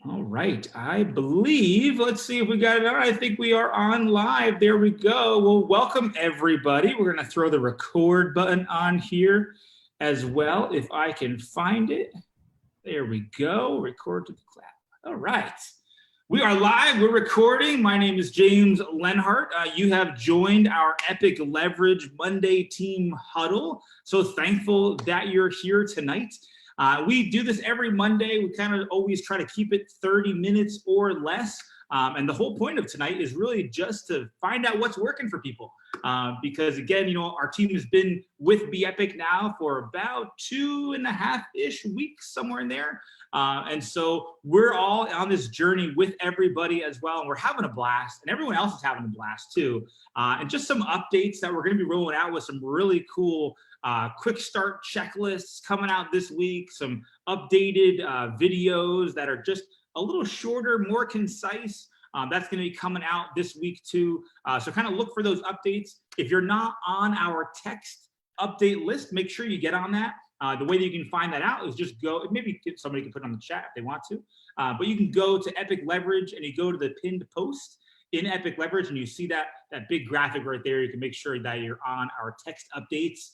All right, I believe, let's see if we got it on. I think we are on live. There we go. Well, welcome everybody. We're going to throw the record button on here as well, if I can find it. There we go. Record to the clap. All right. We are live. We're recording. My name is James Lenhart. You have joined our Epic Leverage Monday Team Huddle. So thankful that you're here tonight. We do this every Monday. We kind of always try to keep it 30 minutes or less. And the whole point of tonight is really just to find out what's working for people. Because again, you know, our team has been with Be Epic now for about 2.5-ish weeks, somewhere in there. And so we're all on this journey with everybody as well. And we're having a blast, and everyone else is having a blast too. And just some updates that we're going to be rolling out with some really cool quick start checklists coming out this week, some updated videos that are just a little shorter, more concise. That's going to be coming out this week too. So kind of look for those updates. If you're not on our text update list, make sure you get on that. The way that you can find that out is just go, maybe somebody can put it on the chat if they want to, but you can go to Epic Leverage and you go to the pinned post in Epic Leverage and you see that big graphic right there. You can make sure that you're on our text updates.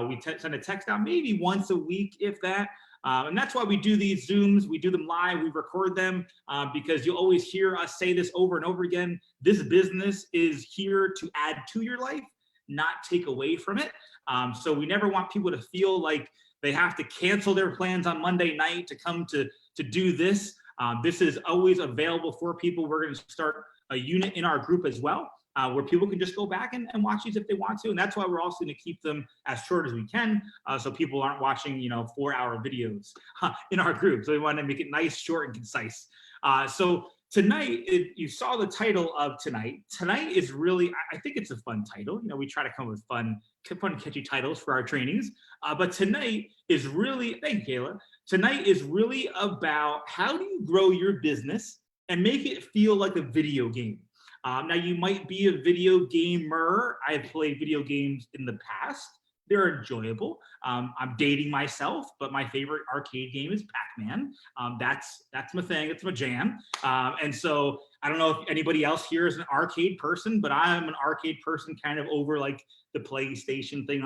We send a text out maybe once a week, if that. And that's why we do these Zooms. We do them live. We record them because you'll always hear us say this over and over again. This business is here to add to your life, not take away from it. So we never want people to feel like they have to cancel their plans on Monday night to come to do this. This is always available for people. We're going to start a unit in our group as well, where people can just go back and watch these if they want to. And that's why we're also going to keep them as short as we can, so people aren't watching, 4-hour videos in our group. So we want to make it nice, short, and concise. So tonight, you saw the title of tonight. Tonight is really, I think it's a fun title. We try to come up with fun, catchy titles for our trainings. But tonight is really, thank you, Kayla. Tonight is really about how do you grow your business and make it feel like a video game. Now, you might be a video gamer. I've played video games in the past. They're enjoyable. I'm dating myself, but my favorite arcade game is Pac-Man. That's my thing. It's my jam. And so I don't know if anybody else here is an arcade person, but I'm an arcade person kind of over like the PlayStation thing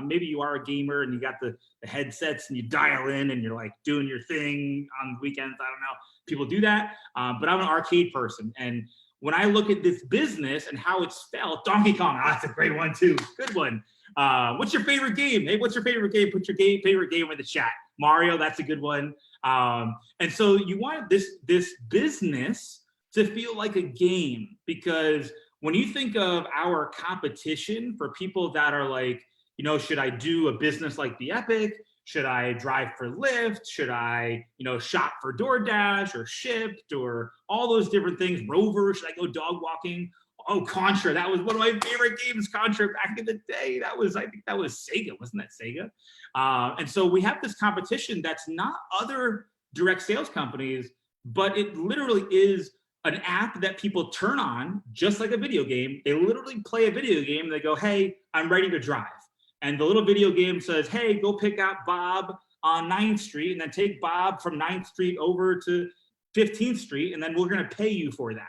maybe you are a gamer and you got the headsets and you dial in and you're like doing your thing on weekends. I don't know. People do that. But I'm an arcade person. And when I look at this business and how it's spelled, Donkey Kong, that's a great one too. Good one. What's your favorite game? Hey, what's your favorite game? Put your favorite game in the chat. Mario, that's a good one. And so you want this business to feel like a game, because when you think of our competition for people that are like, should I do a business like Be Epic? Should I drive for Lyft? Should I, shop for DoorDash or Shipt or all those different things? Rover, should I go dog walking? Oh, Contra, that was one of my favorite games, Contra, back in the day. I think that was Sega, wasn't that Sega? And so we have this competition that's not other direct sales companies, but it literally is an app that people turn on just like a video game. They literally play a video game and they go, hey, I'm ready to drive. And the little video game says, hey, go pick out Bob on 9th Street and then take Bob from 9th Street over to 15th Street, and then we're going to pay you for that.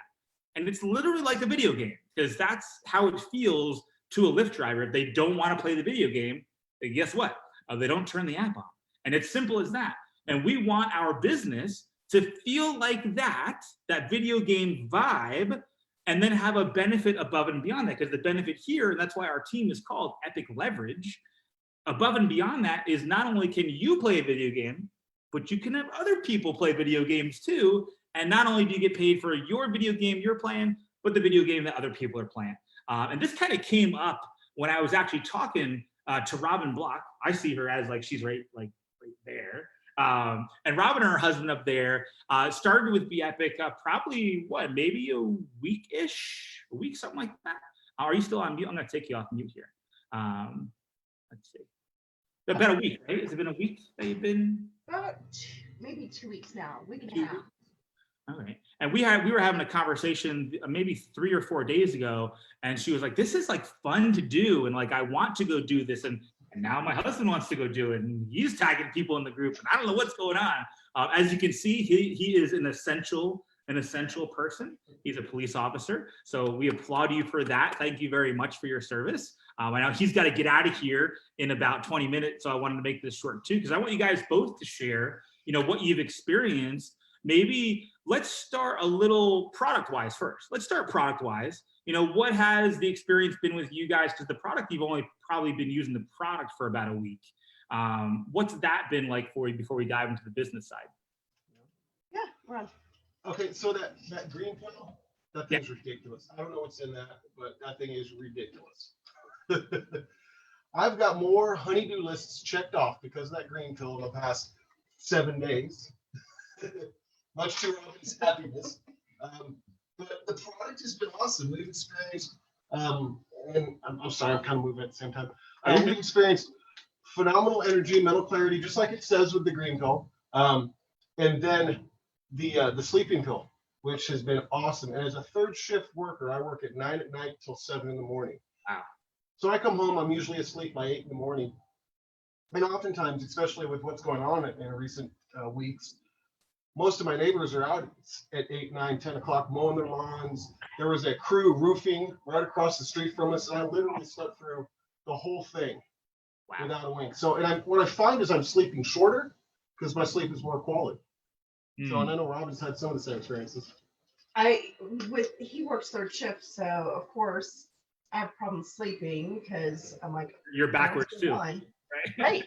And it's literally like a video game, because that's how it feels to a Lyft driver. If they don't want to play the video game, then guess what? They don't turn the app on. And it's simple as that. And we want our business to feel like that video game vibe, and then have a benefit above and beyond that. Because the benefit here, and that's why our team is called Epic Leverage, above and beyond that is not only can you play a video game, but you can have other people play video games too. And not only do you get paid for your video game you're playing, but the video game that other people are playing. And this kind of came up when I was actually talking to Robin Block. I see her as like, she's right there. And Robin and her husband up there started with Be Epic probably, maybe a week, something like that. Are you still on mute? I'm going to take you off mute here. Let's see. About a week, right? Has it been a week that you've been? Maybe 2 weeks now, week and a half. All right. And we were having a conversation maybe 3 or 4 days ago, and she was like, this is like fun to do. And like, I want to go do this. And And now my husband wants to go do it, and he's tagging people in the group, and I don't know what's going on. As you can see, he is an essential person. He's a police officer, so we applaud you for that. Thank you very much for your service. I know he's got to get out of here in about 20 minutes, so I wanted to make this short too, because I want you guys both to share, what you've experienced. Maybe let's start a little product-wise first. Let's start product-wise. What has the experience been with you guys? Because the product, you've only probably been using the product for about a week. What's that been like for you before we dive into the business side? Yeah, we're on. Okay, so that green pill, that thing's ridiculous. I don't know what's in that, but that thing is ridiculous. I've got more honeydew lists checked off because of that green pill in the past 7 days. Much to Robin's happiness. But the product has been awesome. We've experienced, and I'm sorry, I'm kind of moving at the same time. We've experienced phenomenal energy, mental clarity, just like it says with the green pill. And then the sleeping pill, which has been awesome. And as a third shift worker, I work at 9 at night till 7 in the morning. Wow. So I come home, I'm usually asleep by 8 in the morning. And oftentimes, especially with what's going on in recent weeks, most of my neighbors are out at 8, 9, 10 o'clock mowing their lawns. There was a crew roofing right across the street from us, and I literally slept through the whole thing without a wink. So, what I find is I'm sleeping shorter because my sleep is more quality. So, and I know Robin's had some of the same experiences. He works third shift, so of course I have problems sleeping because I'm like, you're backwards too, right? Right.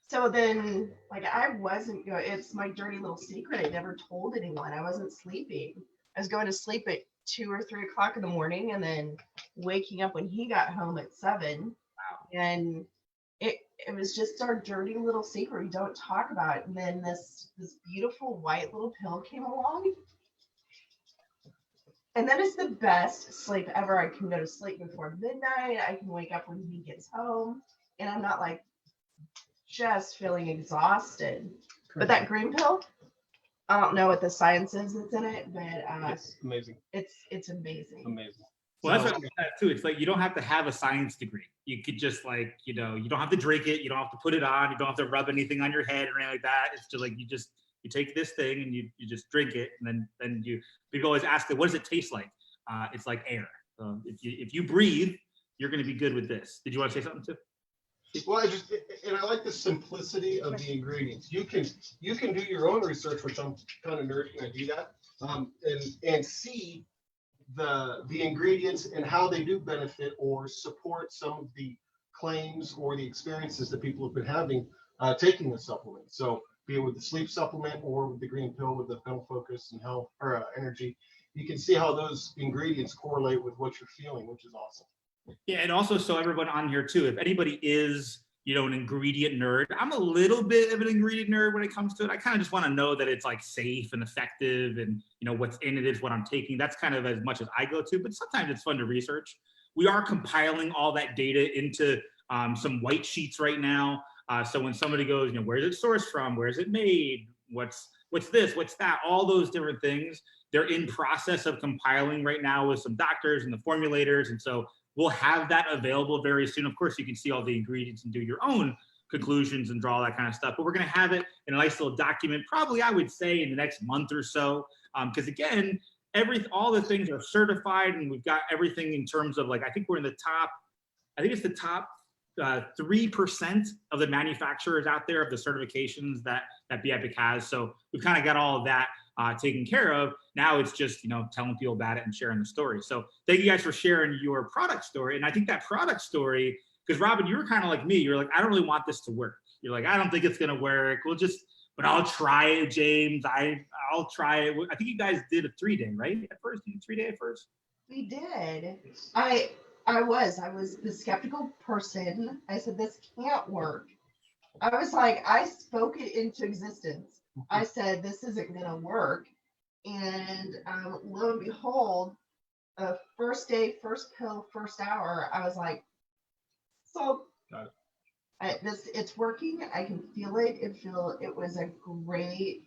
So then, I wasn't going. It's my dirty little secret. I never told anyone. I wasn't sleeping. I was going to sleep at 2 or 3 o'clock in the morning, and then waking up when he got home at 7. Wow. And it was just our dirty little secret. We don't talk about it. And then this beautiful white little pill came along. And that is the best sleep ever. I can go to sleep before midnight. I can wake up when he gets home. And I'm not just feeling exhausted. But that green pill, I don't know what the science is that's in it, but It's amazing. It's amazing. Amazing. Well, that's what I'm saying too. It's like you don't have to have a science degree. You could just you don't have to drink it. You don't have to put it on. You don't have to rub anything on your head or anything like that. It's just you take this thing and you just drink it, and then people always ask it, what does it taste like? It's like air. If you breathe, you're going to be good with this. Did you want to say something too? Well, I like the simplicity of the ingredients. You can do your own research, which I'm kind of nerdy and I do that, and see the ingredients and how they do benefit or support some of the claims or the experiences that people have been having taking the supplement. So be it with the sleep supplement or with the green pill with the mental focus and health or energy, you can see how those ingredients correlate with what you're feeling, which is awesome. Yeah, and also so everyone on here too, if anybody is, an ingredient nerd, I'm a little bit of an ingredient nerd when it comes to it. I kind of just want to know that it's safe and effective and, what's in it is what I'm taking. That's kind of as much as I go to, but sometimes it's fun to research. We are compiling all that data into some white sheets right now. So when somebody goes, where's it sourced from? Where's it made? What's this? What's that? All those different things. They're in process of compiling right now with some doctors and the formulators. And so we'll have that available very soon. Of course, you can see all the ingredients and do your own conclusions and draw that kind of stuff. But we're going to have it in a nice little document, probably I would say in the next month or so. Because again, all the things are certified, and we've got everything in terms of I think we're in the top. I think it's the top 3% of the manufacturers out there of the certifications that BEPIC has. So we've kind of got all of that taken care of. Now it's just, telling people about it and sharing the story. So thank you guys for sharing your product story. And I think that product story, because Robin, you were kind of like me. You're like, I don't really want this to work. You're like, I don't think it's going to work. But I'll try it, James. I'll try it. I think you guys did a 3-day, right? At first, you did 3-day at first? We did. I was the skeptical person. I said, this can't work. I spoke it into existence. I said, this isn't going to work. And lo and behold, first day, first pill, first hour, I was like, so got it's working. I can feel it. It was a great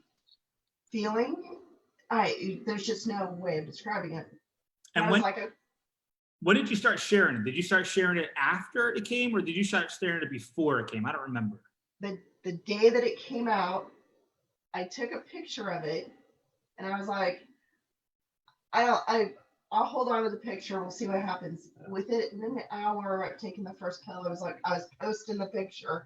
feeling. There's just no way of describing it. And when did you start sharing it? Did you start sharing it after it came, or did you start sharing it before it came? I don't remember. The day that it came out, I took a picture of it, and I was like, I'll hold on to the picture. We'll see what happens. Within an hour of taking the first pill, I was posting the picture.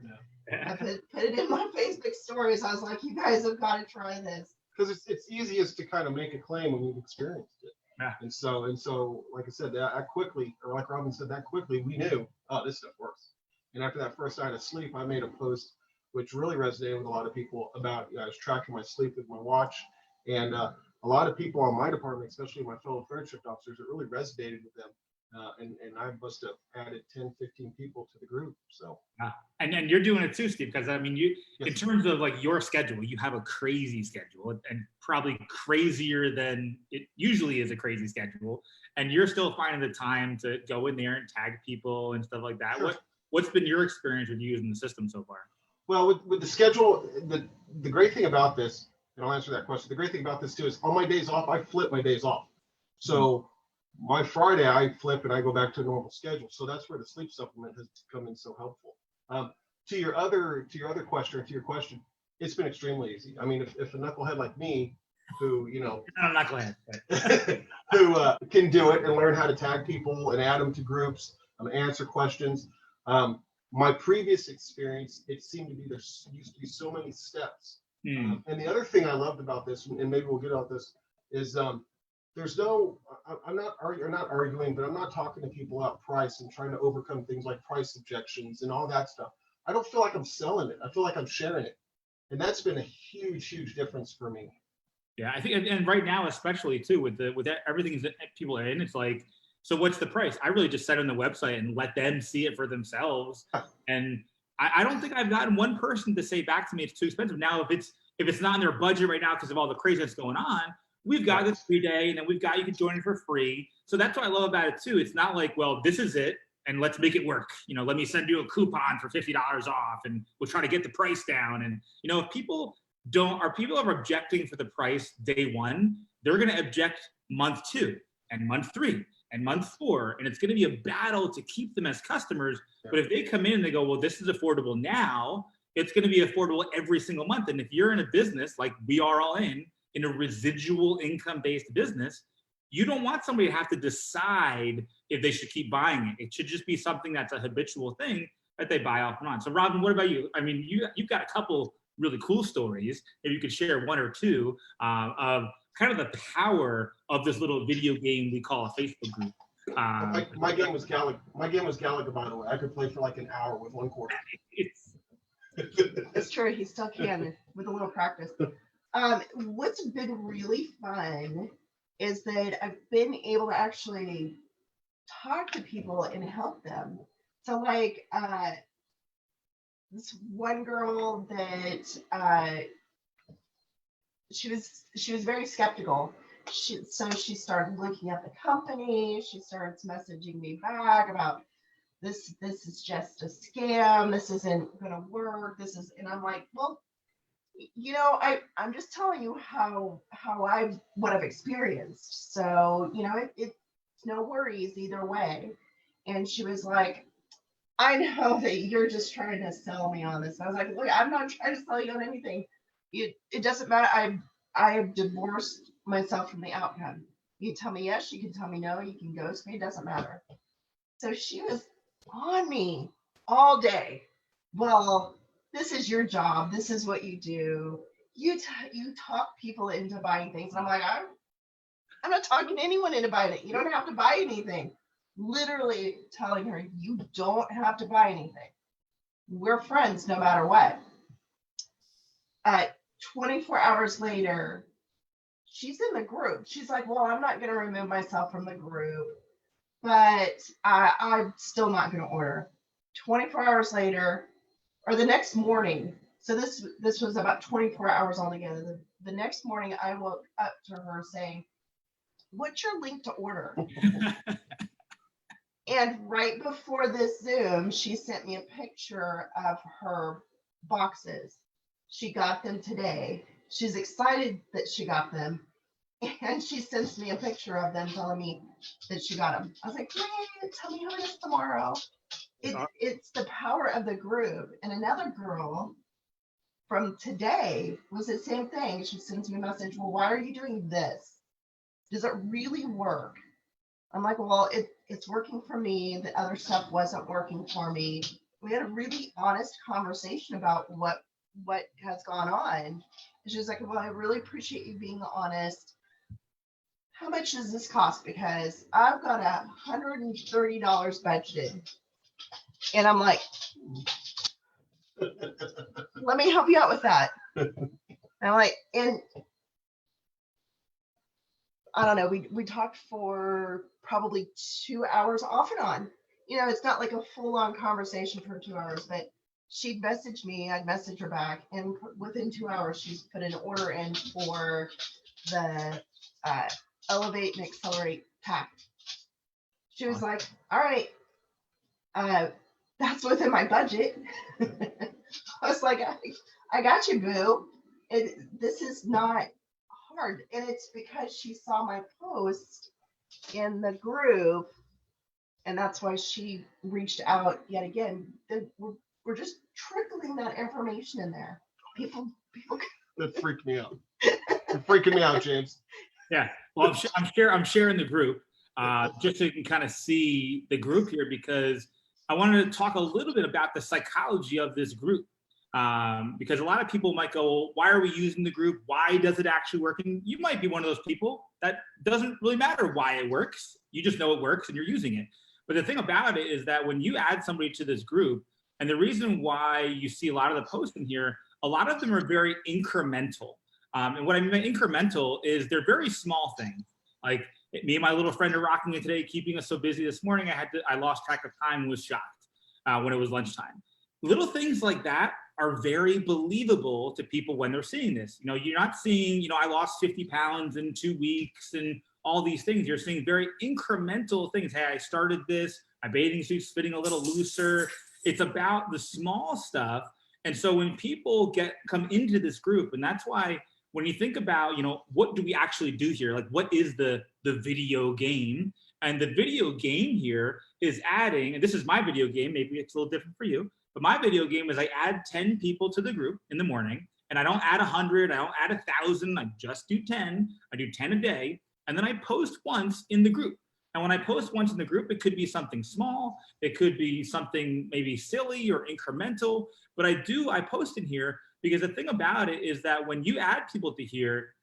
I put it in my Facebook stories. I was like, you guys have got to try this. Because it's easiest to kind of make a claim when you've experienced it. Yeah. And so, like I said, that quickly, or like Robin said, that quickly, we knew, oh, this stuff works. And after that first night of sleep, I made a post which really resonated with a lot of people about, I was tracking my sleep with my watch. And a lot of people on my department, especially my fellow third shift officers, it really resonated with them. And I must have added 10, 15 people to the group. So, and you're doing it too, Steve, because I mean, you, yes. in terms of like your schedule, you have a crazy schedule, and probably crazier than it usually is a crazy schedule. And you're still finding the time to go in there and tag people and stuff like that. Sure. What's been your experience with using the system so far? Well, with the schedule, the great thing about this, and I'll answer that question. The great thing about this too is on my days off, I flip my days off. So my Friday, I flip and I go back to a normal schedule. So that's where the sleep supplement has come in so helpful. To your other question, or to your question, it's been extremely easy. I mean, if a knucklehead like me, who I'm not glad. But. who can do it and learn how to tag people and add them to groups, answer questions. My previous experience, it seemed to be there used to be so many steps. And the other thing I loved about this, and maybe we'll get out this, is there's no, I'm not arguing, but I'm not talking to people about price and trying to overcome things like price objections and all that stuff. I don't feel like I'm selling it. I feel like I'm sharing it. And that's been a huge, huge difference for me. Yeah, I think, and right now, especially too, with everything that people are in, it's like, so what's the price? I really just set on the website and let them see it for themselves. And I don't think I've gotten one person to say back to me it's too expensive. Now, if it's not in their budget right now because of all the craziness going on, we've got this 3 day, and then you can join it for free. So that's what I love about it too. It's not like, well, this is it, and let's make it work. Let me send you a coupon for $50 off, and we'll try to get the price down. And if people are objecting for the price day one, they're going to object month 2 and month 3 and month 4, and it's going to be a battle to keep them as customers. Yeah. But if they come in and they go, well, this is affordable now, it's going to be affordable every single month. And if you're in a business like we are all in a residual income-based business, you don't want somebody to have to decide if they should keep buying it. It should just be something that's a habitual thing that they buy off and on. So Robin, what about you? I mean, you've got a couple really cool stories. If you could share one or two of kind of the power of this little video game we call a Facebook group. My game was Galaga. My game was Galaga, by the way. I could play for like an hour with one quarter. It's true. He still can with a little practice. What's been really fun is that I've been able to actually talk to people and help them. So like this one girl that she was very skeptical. So she started looking at the company. She starts messaging me back about this is just a scam. This isn't going to work. And I'm like, well, I'm just telling you what I've experienced. So, it's no worries either way. And she was like, I know that you're just trying to sell me on this. I was like, look, I'm not trying to sell you on anything. It doesn't matter. I have divorced myself from the outcome. You can tell me yes, you can tell me no, you can ghost me, it doesn't matter. So she was on me all day. Well, this is your job. This is what you do. You talk people into buying things. And I'm like, I'm not talking anyone into buying it. You don't have to buy anything. Literally telling her, you don't have to buy anything. We're friends no matter what. 24 hours later, she's in the group. She's like, well, I'm not going to remove myself from the group, but I'm still not going to order. 24 hours later, or the next morning, so this was about 24 hours altogether. The next morning, I woke up to her saying, what's your link to order? And right before this Zoom, she sent me a picture of her boxes. She got them today. She's excited that she got them. And she sends me a picture of them telling me that she got them. I was like, great, tell me how it is tomorrow. It's the power of the group. And another girl from today was the same thing. She sends me a message, well, why are you doing this? Does it really work? I'm like, well, it's working for me. The other stuff wasn't working for me. We had a really honest conversation about what has gone on. And she was like, well, I really appreciate you being honest. How much does this cost? Because I've got $130 budgeted. And I'm like, let me help you out with that. And I'm like, and I don't know, we talked for probably 2 hours off and on. You know, it's not like a full-on conversation for 2 hours, but she'd message me, I'd message her back, and within 2 hours, she's put an order in for the Elevate and Accelerate pack. She was like, all right, that's within my budget. I was like, I got you, boo. This is not hard. And it's because she saw my post in the group, and that's why she reached out yet again. We're just trickling that information in there. People. That freaked me out. You're freaking me out, James. Yeah. Well, I'm sharing the group just so you can kind of see the group here, because I wanted to talk a little bit about the psychology of this group. Because a lot of people might go, well, why are we using the group? Why does it actually work? And you might be one of those people that doesn't really matter why it works. You just know it works and you're using it. But the thing about it is that when you add somebody to this group, and the reason why you see a lot of the posts in here, a lot of them are very incremental. And what I mean by incremental is they're very small things. Like me and my little friend are rocking it today, keeping us so busy this morning. I lost track of time and was shocked when it was lunchtime. Little things like that are very believable to people when they're seeing this. You know, you're not seeing, you know, I lost 50 pounds in 2 weeks and all these things. You're seeing very incremental things. Hey, I started this, my bathing suit's fitting a little looser. It's about the small stuff. And so when people come into this group, and that's why when you think about, you know, what do we actually do here? Like, what is the video game? And the video game here is adding, and this is my video game, maybe it's a little different for you, but my video game is I add 10 people to the group in the morning, and I don't add 100, I don't add 1,000, I just do 10. I do 10 a day, and then I post once in the group. And when I post once in the group, it could be something small, it could be something maybe silly or incremental, but I post in here because the thing about it is that when you add people to here,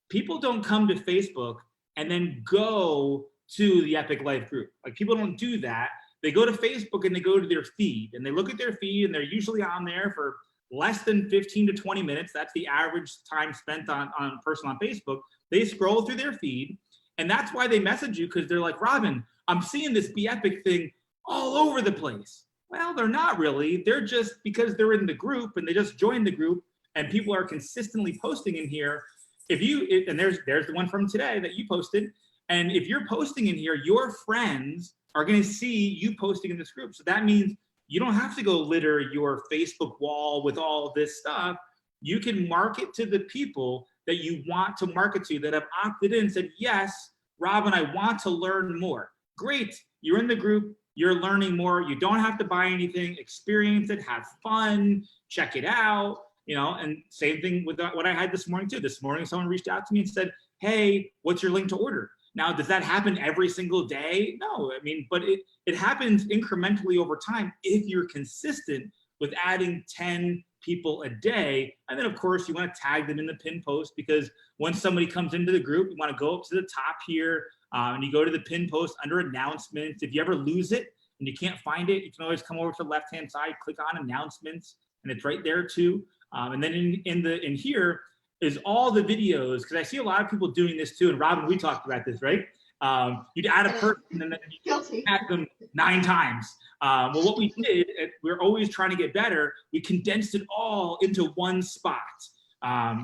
people don't come to Facebook and then go to the Epic Life group. Like, people don't do that. They go to Facebook and they go to their feed and they look at their feed, and they're usually on there for less than 15 to 20 minutes. That's the average time spent on a person on Facebook. They scroll through their feed, and that's why they message you, because they're like, Robin, I'm seeing this Be Epic thing all over the place. Well, they're not really. They're just, because they're in the group and they just joined the group and people are consistently posting in here. And there's the one from today that you posted. And if you're posting in here, your friends are going to see you posting in this group. So that means you don't have to go litter your Facebook wall with all this stuff. You can market to the people that you want to market to, that have opted in and said, yes, Robin, I want to learn more. Great. You're in the group. You're learning more. You don't have to buy anything. Experience it. Have fun. Check it out. You know, and same thing with what I had this morning too. This morning, someone reached out to me and said, hey, what's your link to order? Now, does that happen every single day? No, I mean, but it happens incrementally over time if you're consistent with adding 10 people a day. And then, of course, you want to tag them in the pin post, because once somebody comes into the group, you want to go up to the top here and you go to the pin post under announcements. If you ever lose it and you can't find it, you can always come over to the left-hand side, click on announcements, and it's right there too. And then in here is all the videos, because I see a lot of people doing this too. And Robin, we talked about this, right? You'd add a person and then you add them 9 times. Well, what we did, we're always trying to get better. We condensed it all into one spot.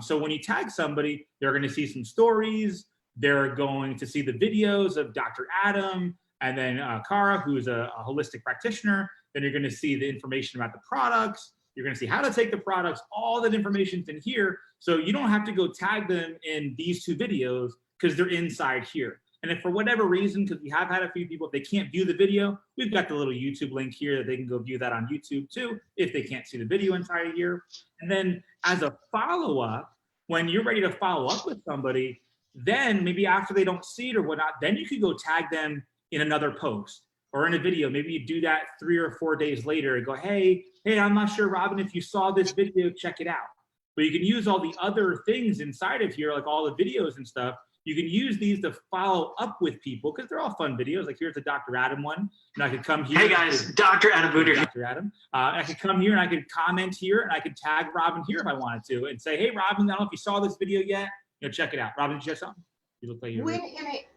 So when you tag somebody, they're going to see some stories. They're going to see the videos of Dr. Adam and then Cara, who's a holistic practitioner. Then you're going to see the information about the products. You're going to see how to take the products. All that information's in here. So you don't have to go tag them in these 2 videos, because they're inside here. And if for whatever reason, because we have had a few people, if they can't view the video, we've got the little YouTube link here that they can go view that on YouTube too, if they can't see the video inside of here. And then as a follow-up, when you're ready to follow up with somebody, then maybe after they don't see it or whatnot, then you could go tag them in another post or in a video. Maybe you do that 3 or 4 days later and go, hey, I'm not sure, Robin, if you saw this video, check it out. But you can use all the other things inside of here, like all the videos and stuff. You can use these to follow up with people because they're all fun videos. Like here's the Dr. Adam one. And I could come here. Hey guys, Dr. Adam Booter. Dr. Adam. I could come here and I could comment here and I could tag Robin here if I wanted to and say, hey, Robin, I don't know if you saw this video yet. Check it out. Robin, did you have something? You look like you're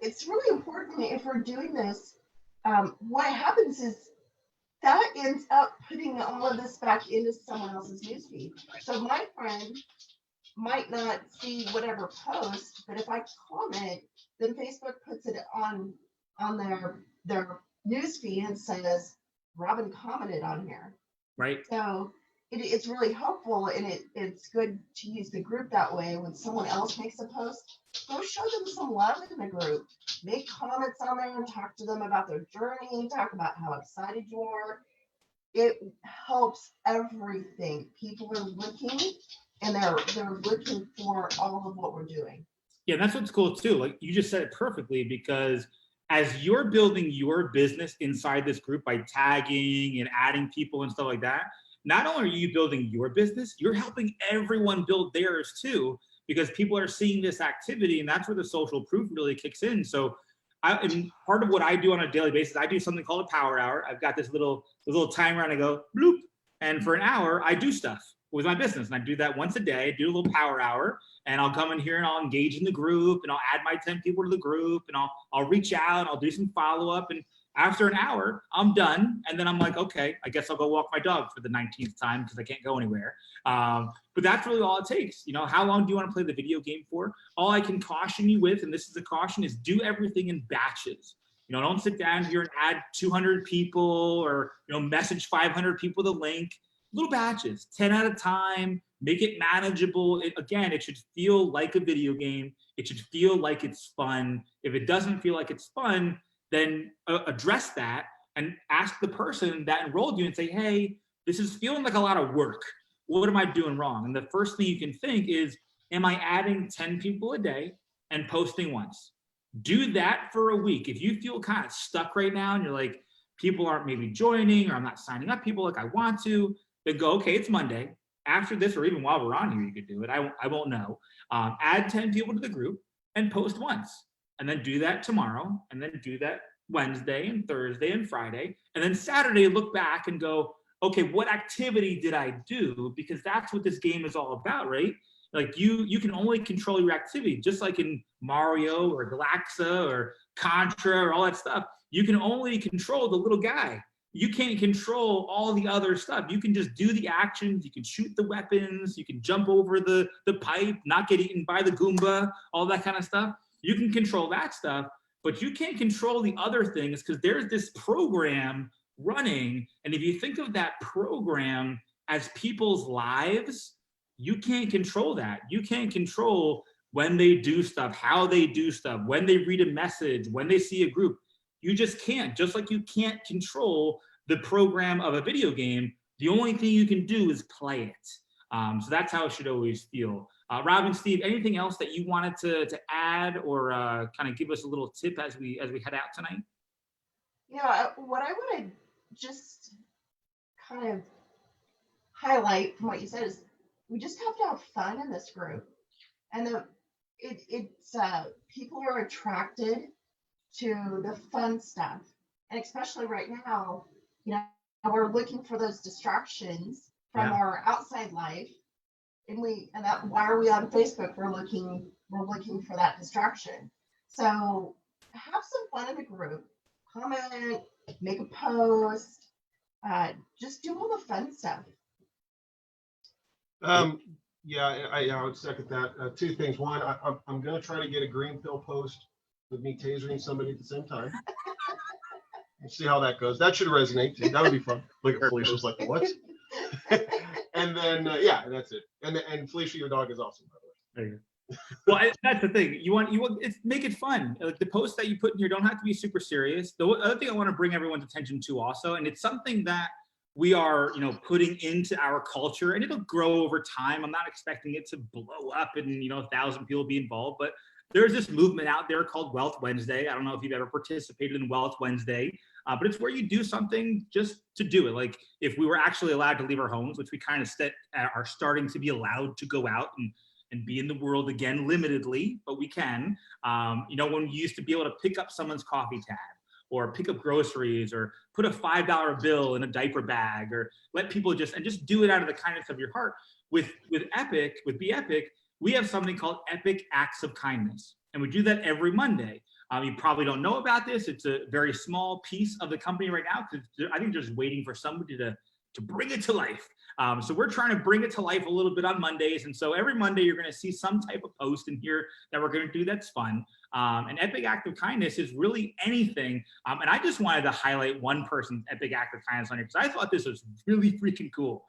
it's really important if we're doing this. What happens is that ends up putting all of this back into someone else's newsfeed. So my friend might not see whatever post, but if I comment, then Facebook puts it on their newsfeed and says, Robin commented on here. right. So it's really helpful, and it's good to use the group that way. When someone else makes a post, go show them some love in the group. Make comments on there and talk to them about their journey, talk about how excited you are. It helps everything. People are looking, and they're looking for all of what we're doing. Yeah, that's what's cool too. Like you just said it perfectly, because as you're building your business inside this group by tagging and adding people and stuff like that, not only are you building your business, you're helping everyone build theirs too, because people are seeing this activity, and that's where the social proof really kicks in. So and part of what I do on a daily basis, I do something called a power hour. I've got this little timer and I go bloop. And for an hour, I do stuff with my business. And I do that once a day, I do a little power hour, and I'll come in here and I'll engage in the group, and I'll add my 10 people to the group, and I'll reach out and I'll do some follow-up. And after an hour, I'm done. And then I'm like, okay, I guess I'll go walk my dog for the 19th time because I can't go anywhere. But that's really all it takes. How long do you want to play the video game for? All I can caution you with, and this is a caution, is do everything in batches. Don't sit down here and add 200 people or, message 500 people the link. Little batches, 10 at a time, make it manageable. It should feel like a video game. It should feel like it's fun. If it doesn't feel like it's fun, then address that and ask the person that enrolled you and say, hey, this is feeling like a lot of work. What am I doing wrong? And the first thing you can think is, am I adding 10 people a day and posting once? Do that for a week. If you feel kind of stuck right now and you're like, people aren't maybe joining, or I'm not signing up people like I want to, then go, okay, it's Monday. After this, or even while we're on here, you could do it. I won't know. Add 10 people to the group and post once. And then do that tomorrow, and then do that Wednesday and Thursday and Friday. And then Saturday, look back and go, okay, what activity did I do? Because that's what this game is all about, right? Like you can only control your activity, just like in Mario or Galaxa or Contra or all that stuff. You can only control the little guy. You can't control all the other stuff. You can just do the actions. You can shoot the weapons. You can jump over the pipe, not get eaten by the Goomba, all that kind of stuff. You can control that stuff, but you can't control the other things, because there's this program running. And if you think of that program as people's lives, you can't control that. You can't control when they do stuff, how they do stuff, when they read a message, when they see a group. You just can't. Just like you can't control the program of a video game, the only thing you can do is play it. So that's how it should always feel. Robin, Steve, anything else that you wanted to add or kind of give us a little tip as we head out tonight? What I want to just kind of highlight from what you said is we just have to have fun in this group, and it's people are attracted to the fun stuff, and especially right now, we're looking for those distractions from our outside life. And that why are we on Facebook? We're looking for that distraction. So have some fun in the group. Comment, make a post, just do all the fun stuff. Yeah, I would second that. Two things. One, I'm gonna try to get a green pill post with me tasering somebody at the same time. We'll see how that goes. That should resonate too. That would be fun. Look at Felicia's like, what? And then, that's it. And Felicia, your dog is awesome, by the way. There you go. Well, that's the thing. It's make it fun. Like the posts that you put in here don't have to be super serious. The other thing I want to bring everyone's attention to also, and it's something that we are, putting into our culture, and it'll grow over time. I'm not expecting it to blow up and 1,000 people be involved, but there's this movement out there called Wealth Wednesday. I don't know if you've ever participated in Wealth Wednesday, but it's where you do something just to do it. Like if we were actually allowed to leave our homes, which we kind of are starting to be allowed to go out and be in the world again, limitedly, but we can. When you used to be able to pick up someone's coffee tab, or pick up groceries, or put a $5 bill in a diaper bag, or let people just do it out of the kindness of your heart. With Be Epic, we have something called Epic Acts of Kindness, and we do that every Monday. You probably don't know about this. It's a very small piece of the company right now, because I think they're just waiting for somebody to bring it to life. So we're trying to bring it to life a little bit on Mondays. And so every Monday, you're going to see some type of post in here that we're going to do that's fun. An Epic Act of Kindness is really anything. And I just wanted to highlight one person's Epic Act of Kindness on here, because I thought this was really freaking cool.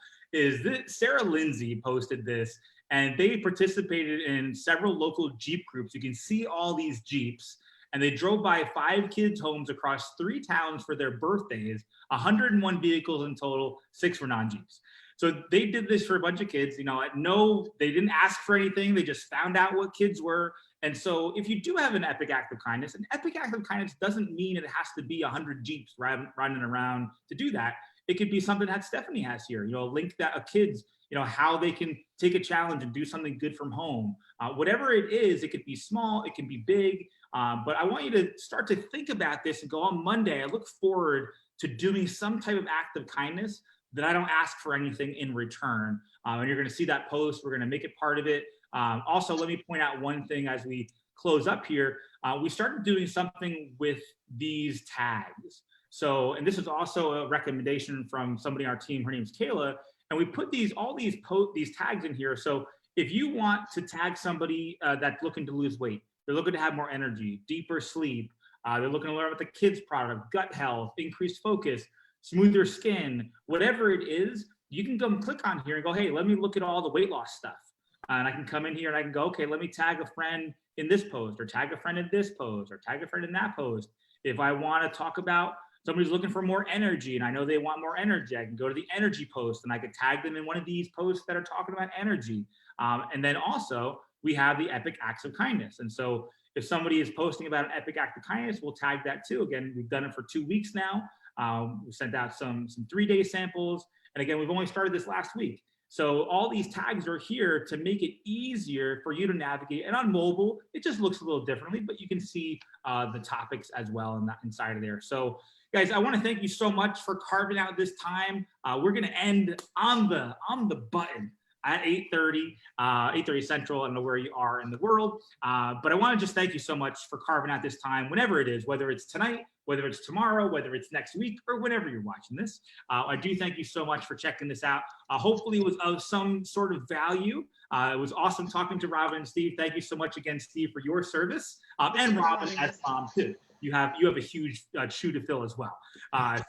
Sarah Lindsay posted this, and they participated in several local Jeep groups. You can see all these Jeeps. And they drove by 5 kids' homes across 3 towns for their birthdays, 101 vehicles in total, 6 were non-Jeeps. So they did this for a bunch of kids. They didn't ask for anything. They just found out what kids were. And so if you do have an Epic Act of Kindness, an Epic Act of Kindness doesn't mean it has to be 100 Jeeps running around to do that. It could be something that Stephanie has here, a link that a kids, how they can take a challenge and do something good from home. Whatever it is, it could be small, it can be big. But I want you to start to think about this and go, on Monday, I look forward to doing some type of act of kindness that I don't ask for anything in return. And you're going to see that post. We're going to make it part of it. Also, let me point out one thing as we close up here. We started doing something with these tags. So, and this is also a recommendation from somebody on our team. Her name's Kayla. And we put all these tags in here. So if you want to tag somebody that's looking to lose weight, they're looking to have more energy, deeper sleep, they're looking to learn about the kids product, gut health, increased focus, smoother skin, whatever it is, you can go and click on here and go, hey, let me look at all the weight loss stuff. And I can come in here and I can go, okay, let me tag a friend in this post, or tag a friend in this post, or tag a friend in that post. If I want to talk about somebody's looking for more energy and I know they want more energy, I can go to the energy post and I can tag them in one of these posts that are talking about energy. And then also we have the Epic Acts of Kindness. And so if somebody is posting about an Epic Act of Kindness, we'll tag that too. Again, we've done it for 2 weeks now. We sent out some 3-day samples. And again, we've only started this last week. So all these tags are here to make it easier for you to navigate. And on mobile, it just looks a little differently, but you can see the topics as well inside of there. So guys, I want to thank you so much for carving out this time. We're going to end on the button at 8:30 Central. I don't know where you are in the world, but I want to just thank you so much for carving out this time, whenever it is, whether it's tonight, whether it's tomorrow, whether it's next week, or whenever you're watching this. I do thank you so much for checking this out. Hopefully it was of some sort of value. It was awesome talking to Robin and Steve. Thank you so much again, Steve, for your service, and Robin as mom too. You have a huge shoe to fill as well.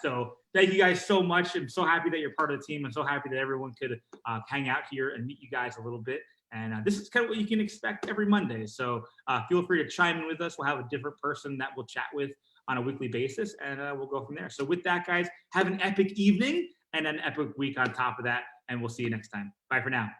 So thank you guys so much. I'm so happy that you're part of the team. I'm so happy that everyone could hang out here and meet you guys a little bit. And this is kind of what you can expect every Monday. So feel free to chime in with us. We'll have a different person that we'll chat with on a weekly basis, and we'll go from there. So with that, guys, have an epic evening and an epic week on top of that, and we'll see you next time. Bye for now.